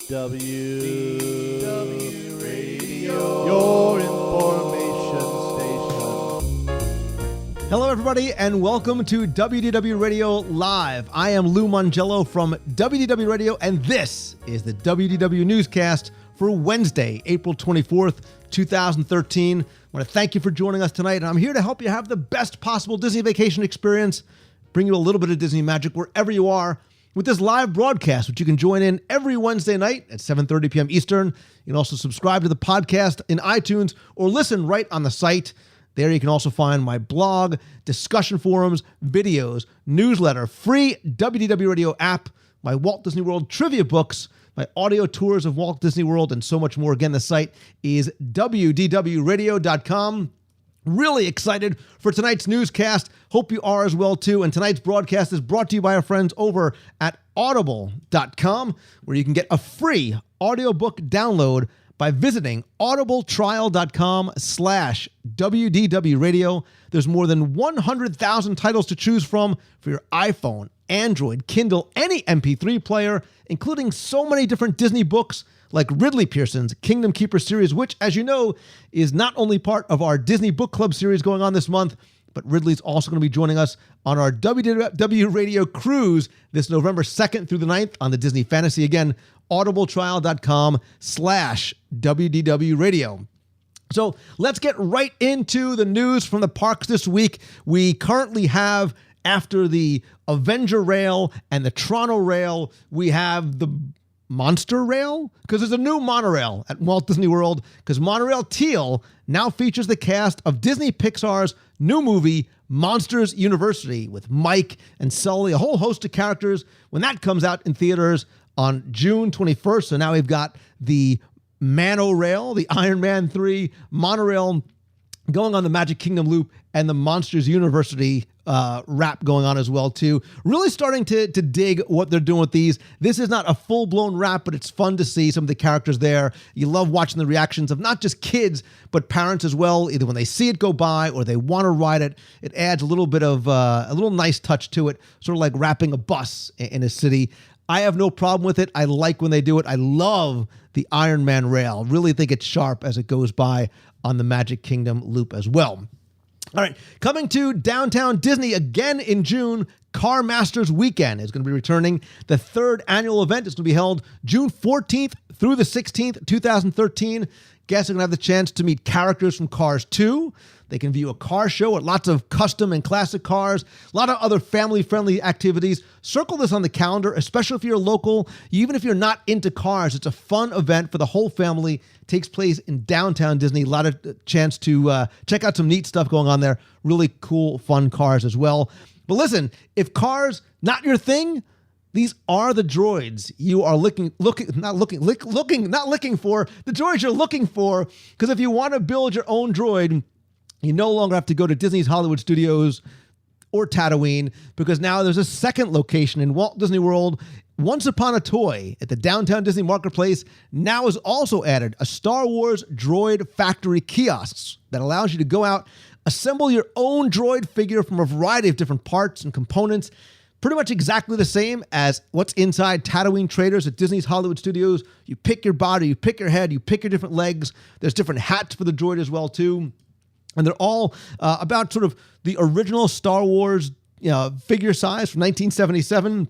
WDW Radio, your information station. Hello, everybody, and welcome to WDW Radio Live. I am Lou Mongello from WDW Radio, and this is the WDW Newscast for Wednesday, April 24th, 2013. I want to thank you for joining us tonight, and I'm here to help you have the best possible Disney vacation experience, bring you a little bit of Disney magic wherever you are, with this live broadcast, which you can join in every Wednesday night at 7:30 p.m. Eastern. You can also subscribe to the podcast in iTunes or listen right on the site. There you can also find my blog, discussion forums, videos, newsletter, free WDW Radio app, my Walt Disney World trivia books, my audio tours of Walt Disney World, and so much more. Again, the site is wdwradio.com. Really excited for tonight's newscast. Hope you are as well, too. And tonight's broadcast is brought to you by our friends over at audible.com, where you can get a free audiobook download by visiting audibletrial.com/WDW Radio. There's more than 100,000 titles to choose from for your iPhone, Android, Kindle, any MP3 player, including so many different Disney books like Ridley Pearson's Kingdom Keeper series, which, as you know, is not only part of our Disney Book Club series going on this month, but Ridley's also going to be joining us on our WDW Radio cruise this November 2nd through the 9th on the Disney Fantasy. Again, audibletrial.com/WDW Radio. So let's get right into the news from the parks this week. We currently have, after the Avenger Rail and the Toronto Rail, we have the Monsterail, because there's a new monorail at Walt Disney World, because Monorail Teal now features the cast of Disney Pixar's new movie, Monsters University, with Mike and Sully, a whole host of characters, when that comes out in theaters on June 21st. So now we've got the Mano-rail, the Iron Man 3 monorail going on the Magic Kingdom loop, and the Monsters University wrap going on as well, too. Really starting to dig what they're doing with these. This is not a full-blown wrap, but it's fun to see some of the characters there. You love watching the reactions of not just kids, but parents as well, either when they see it go by or they want to ride it. It adds a little bit of a little nice touch to it, sort of like wrapping a bus in a city. I have no problem with it. I like when they do it. I love the Iron Man rail. Really think it's sharp as it goes by on the Magic Kingdom loop as well. All right, coming to Downtown Disney again in June, Car Masters Weekend is going to be returning. The third annual event is going to be held June 14th through the 16th, 2013. Guests are going to have the chance to meet characters from Cars 2. They can view a car show with lots of custom and classic cars, a lot of other family-friendly activities. Circle this on the calendar, especially if you're local. Even if you're not into cars, it's a fun event for the whole family. It takes place in downtown Disney. A lot of chance to check out some neat stuff going on there. Really cool, fun cars as well. But listen, if cars not your thing, these are the droids you are looking for, the droids you're looking for. Because if you want to build your own droid, you no longer have to go to Disney's Hollywood Studios or Tatooine, because now there's a second location in Walt Disney World. Once Upon a Toy at the Downtown Disney Marketplace now has also added a Star Wars droid factory kiosks that allows you to go out, assemble your own droid figure from a variety of different parts and components. Pretty much exactly the same as what's inside Tatooine Traders at Disney's Hollywood Studios. You pick your body, you pick your head, you pick your different legs. There's different hats for the droid as well, too. And they're all about sort of the original Star Wars figure size from 1977.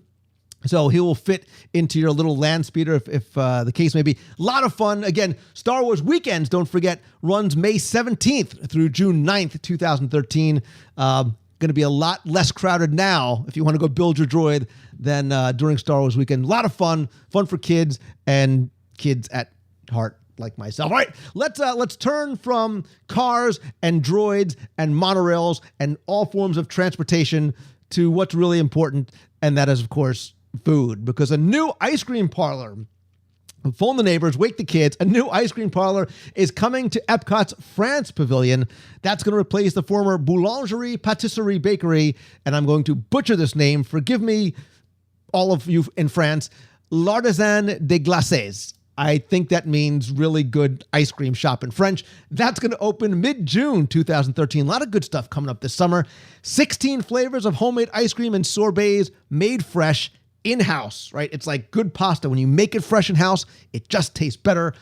So he will fit into your little land speeder if the case may be. A lot of fun. Again, Star Wars Weekends, don't forget, runs May 17th through June 9th, 2013. Going to be a lot less crowded now if you want to go build your droid than during Star Wars Weekend. A lot of fun for kids and kids at heart like myself. All right, let's turn from cars and droids and monorails and all forms of transportation to what's really important, and that is, of course, food. Because a new ice cream parlor, phone the neighbors, wake the kids, a new ice cream parlor is coming to Epcot's France Pavilion. That's going to replace the former Boulangerie Patisserie Bakery, and I'm going to butcher this name. Forgive me, all of you in France. L'Artisan des Glaces. I think that means really good ice cream shop in French. That's going to open mid-June 2013. A lot of good stuff coming up this summer. 16 flavors of homemade ice cream and sorbets made fresh in-house, right? It's like good pasta. When you make it fresh in-house, it just tastes better,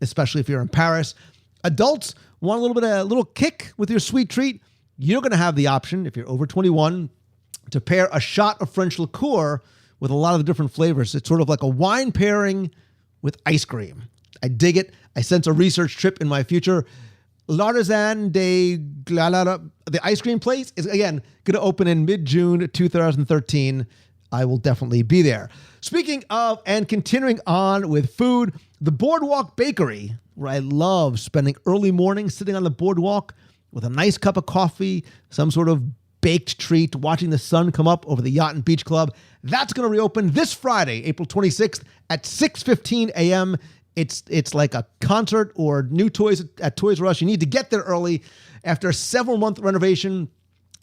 especially if you're in Paris. Adults want a little kick with your sweet treat. You're going to have the option, if you're over 21, to pair a shot of French liqueur with a lot of the different flavors. It's sort of like a wine pairing with ice cream. I dig it. I sense a research trip in my future. L'Artisan the ice cream place is, again, going to open in mid-June 2013. I will definitely be there. Speaking of and continuing on with food, the Boardwalk Bakery, where I love spending early mornings sitting on the boardwalk with a nice cup of coffee, some sort of baked treat, watching the sun come up over the Yacht and Beach Club. That's going to reopen this Friday, April 26th at 6:15 a.m. It's like a concert or new toys at Toys R Us. You need to get there early. After a several-month renovation,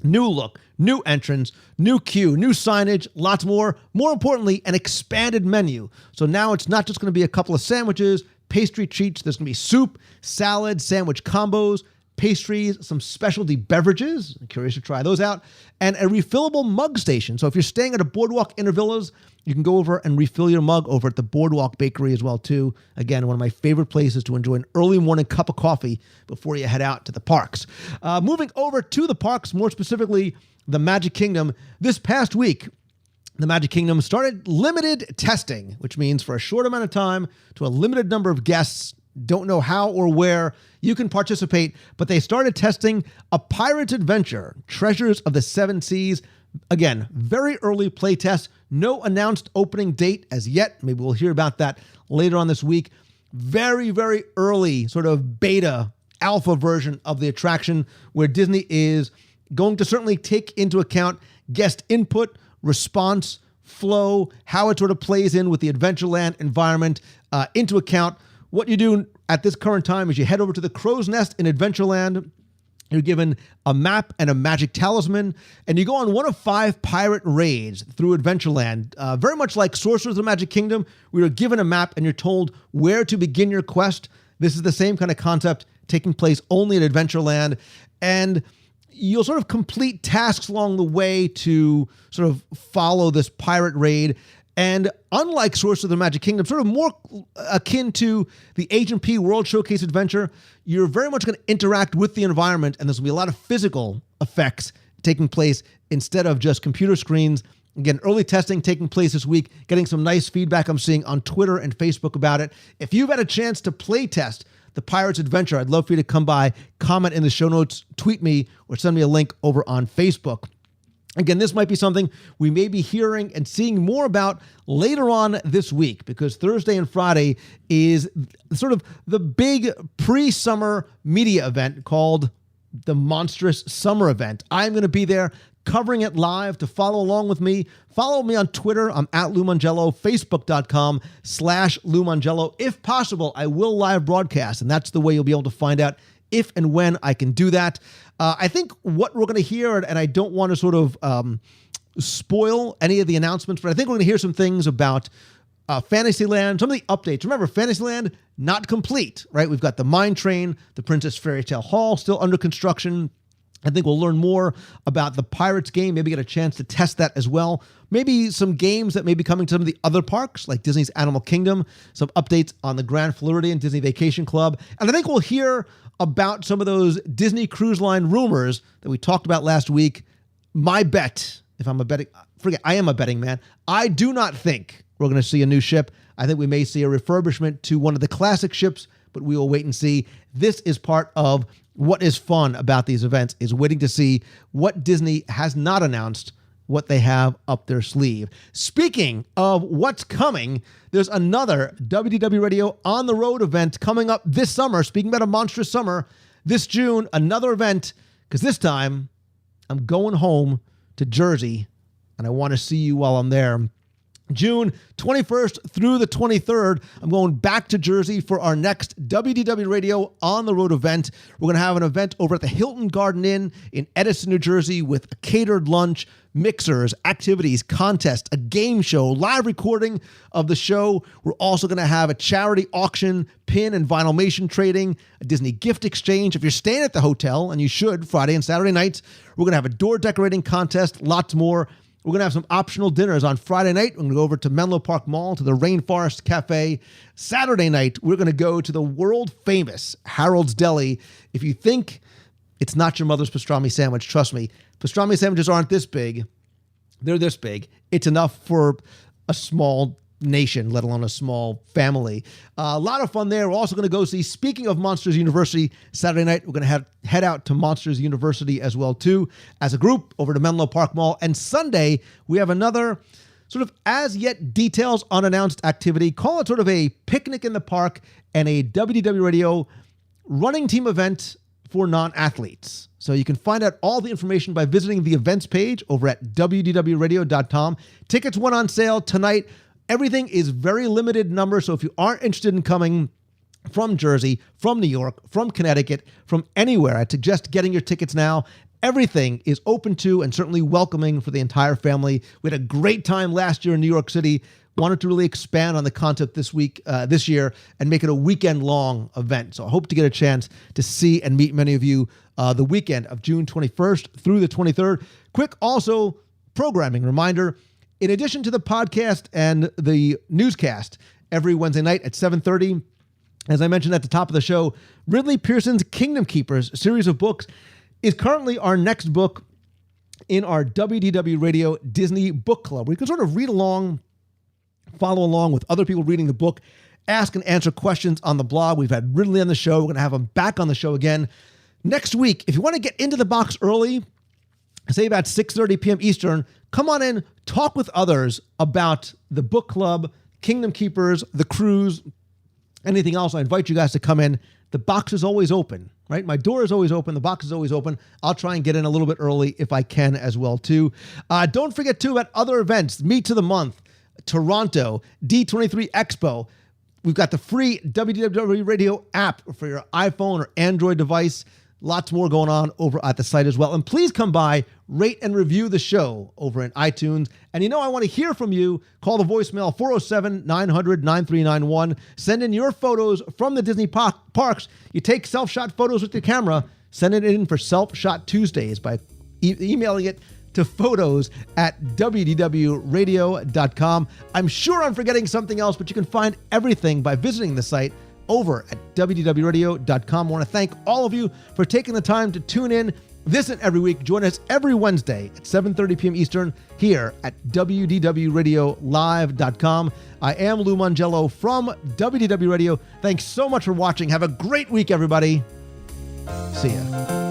new look, new entrance, new queue, new signage, lots more. More importantly, an expanded menu. So now it's not just going to be a couple of sandwiches, pastry treats. There's going to be soup, salad, sandwich combos, pastries, some specialty beverages. I'm curious to try those out. And a refillable mug station. So if you're staying at a Boardwalk Inner Villas, you can go over and refill your mug over at the Boardwalk Bakery as well, too. Again, one of my favorite places to enjoy an early morning cup of coffee before you head out to the parks. Moving over to the parks, more specifically, the Magic Kingdom. This past week, the Magic Kingdom started limited testing, which means for a short amount of time to a limited number of guests, don't know how or where you can participate, but they started testing a Pirate's Adventure, Treasures of the Seven Seas. Again, very early play test, no announced opening date as yet. Maybe we'll hear about that later on this week. Very, very early sort of beta alpha version of the attraction where Disney is going to certainly take into account guest input, response, flow, how it sort of plays in with the Adventureland environment into account. What you do at this current time is you head over to the Crow's Nest in Adventureland. You're given a map and a magic talisman, and you go on one of 5 pirate raids through Adventureland. Very much like Sorcerers of the Magic Kingdom, we are given a map and you're told where to begin your quest. This is the same kind of concept taking place only at Adventureland, and you'll sort of complete tasks along the way to sort of follow this pirate raid. And unlike Sorcerers of the Magic Kingdom, sort of more akin to the H&P World Showcase Adventure, you're very much going to interact with the environment, and there's going to be a lot of physical effects taking place instead of just computer screens. Again, early testing taking place this week, getting some nice feedback I'm seeing on Twitter and Facebook about it. If you've had a chance to play test the Pirate's Adventure, I'd love for you to come by, comment in the show notes, tweet me, or send me a link over on Facebook. Again, this might be something we may be hearing and seeing more about later on this week, because Thursday and Friday is sort of the big pre-summer media event called the Monstrous Summer Event. I'm going to be there covering it live. To follow along with me, follow me on Twitter. I'm at Lou Mongello, Facebook.com/Lou Mongello. If possible, I will live broadcast, and that's the way you'll be able to find out if and when I can do that. I think what we're going to hear, and I don't want to sort of spoil any of the announcements, but I think we're going to hear some things about Fantasyland, some of the updates. Remember, Fantasyland, not complete, right? We've got the Mine Train, the Princess Fairy Tale Hall still under construction. I think we'll learn more about the Pirates game, maybe get a chance to test that as well. Maybe some games that may be coming to some of the other parks, like Disney's Animal Kingdom, some updates on the Grand Floridian Disney Vacation Club. And I think we'll hear about some of those Disney Cruise Line rumors that we talked about last week. My bet, if I'm a betting, I am a betting man. I do not think we're going to see a new ship. I think we may see a refurbishment to one of the classic ships, but we will wait and see. This is part of what is fun about these events, is waiting to see what Disney has not announced, what they have up their sleeve. Speaking of what's coming, there's another WDW Radio On the Road event coming up this summer. Speaking about a monstrous summer, this June, another event, because this time I'm going home to Jersey, and I want to see you while I'm there. June 21st through the 23rd, I'm going back to Jersey for our next WDW Radio On the Road event. We're going to have an event over at the Hilton Garden Inn in Edison, New Jersey, with a catered lunch, mixers, activities, contest, a game show, live recording of the show. We're also going to have a charity auction, pin and vinylmation trading, a Disney gift exchange. If you're staying at the hotel, and you should, Friday and Saturday nights, we're going to have a door decorating contest, lots more. We're going to have some optional dinners on Friday night. We're going to go over to Menlo Park Mall to the Rainforest Cafe. Saturday night, we're going to go to the world-famous Harold's Deli. If you think it's not your mother's pastrami sandwich, trust me, pastrami sandwiches aren't this big. They're this big. It's enough for a small nation, let alone a small family. A lot of fun there. We're also going to go see, speaking of Monsters University, Saturday night, we're going to head out to Monsters University as well, too, as a group over to Menlo Park Mall. And Sunday, we have another sort of as yet details unannounced activity. Call it sort of a picnic in the park and a WDW Radio running team event for non-athletes. So you can find out all the information by visiting the events page over at WDWradio.com. Tickets went on sale tonight. Everything is very limited number, so if you aren't interested in coming from Jersey, from New York, from Connecticut, from anywhere, I'd suggest getting your tickets now. Everything is open to and certainly welcoming for the entire family. We had a great time last year in New York City. Wanted to really expand on the concept this year, and make it a weekend-long event. So I hope to get a chance to see and meet many of you the weekend of June 21st through the 23rd. Quick also programming reminder. In addition to the podcast and the newscast every Wednesday night at 7:30, as I mentioned at the top of the show, Ridley Pearson's Kingdom Keepers series of books is currently our next book in our WDW Radio Disney Book Club. We can sort of read along, follow along with other people reading the book, ask and answer questions on the blog. We've had Ridley on the show. We're going to have him back on the show again next week. If you want to get into the box early, say about 6:30 p.m. Eastern, come on in, talk with others about the book club, Kingdom Keepers, the cruise, anything else. I invite you guys to come in. The box is always open, right? My door is always open. The box is always open. I'll try and get in a little bit early if I can as well, too. Don't forget, too, about other events. Meets of the Month, Toronto, D23 Expo. We've got the free WDW Radio app for your iPhone or Android device. Lots more going on over at the site as well. And please come by, rate and review the show over in iTunes. And I want to hear from you. Call the voicemail 407-900-9391. Send in your photos from the Disney parks. You take self-shot photos with your camera. Send it in for Self-Shot Tuesdays by emailing it to photos@wdwradio.com. I'm sure I'm forgetting something else, but you can find everything by visiting the site over at WDWradio.com. I want to thank all of you for taking the time to tune in this and every week. Join us every Wednesday at 7:30 p.m. Eastern here at WDWRadioLive.com. I am Lou Mongello from WDW Radio. Thanks so much for watching. Have a great week, everybody. See ya.